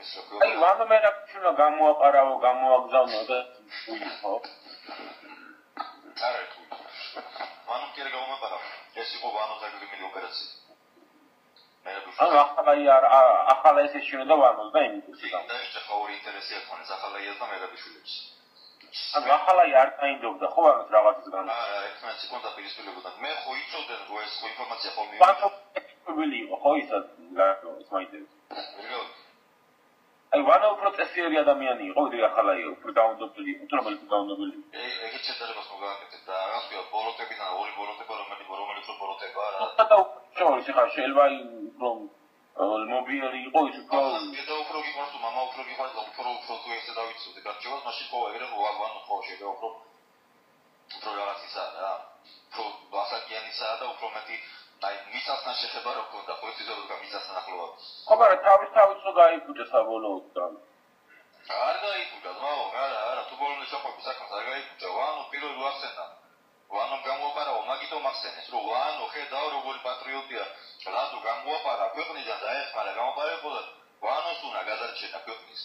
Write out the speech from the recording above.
ის რა აი ვანო მე რა შეიძლება გამოაყარავო, გამოაგზავნო და ხო? არა თუ. ვანო კი არ გამოაყარავ. ეს იყო ვანო დაგრიმილი ოპერაცია. ანუ ახლა ეს შეიძლება ვანოს და იმის და ეხლა ორი ინტერესი აქვს ახალაიას და მეგაბიშვილებს. ანუ ახლა არ დაინდობდა ხო ვანოს რაღაცის გამო? არა, ერთმანეთს ჰქონდა პირისპირებოდა. მე ხო იწოდენ რომ ეს ხო ინფორმაცია ხო მივიდა. ვანო პირველი იყო ხო ისაც ის მაინტერესებს. აი ვანო უფრო წესიერი ადამიანი იყო, ვიდრე ახალაია, უფრო დაუნდობელი იყო, თუ რომელიც დაუნდობელი. ეგეც შედარებას მოგაკეთებ და რაღაც ვია ბოროტებიდან ორი ბოროტება რომელიც რო ბოროტება რა. და შორის ხარ შეიძლება რომ მობიელი იყო ის უფრო და უფრო გიყვარს თუ мама უფრო გიყვარს და უფრო თუ ესე დავიცოდე გარჩევას მაშინ ხო ეგრე ვანო ხო შეიძლება უფრო რაღაცისა რა. უფრო ასაკიანისა და უფრო მეტი აი მიწასთან შეხება რო ქონდა ხო იცით რომ მიწასთან ახლობა. ხო მაგრამ თავის რო გაიფუჭა საბოლოოდ და არ გაიფუჭა არა თუ ბოლომდე შეხვები საქმეს არ გაიფუჭა ვანო პირველ ვახსენდა ვანო გამოაყარავ მაგითო მახსენეს რომ ვანო ხედავ როგორი პატრიოტია რატო გამოაყარა ქვეყნიდან დაეხმარა გამოყარებოდა ვანოს უნდა გადარჩენა ქვეყნის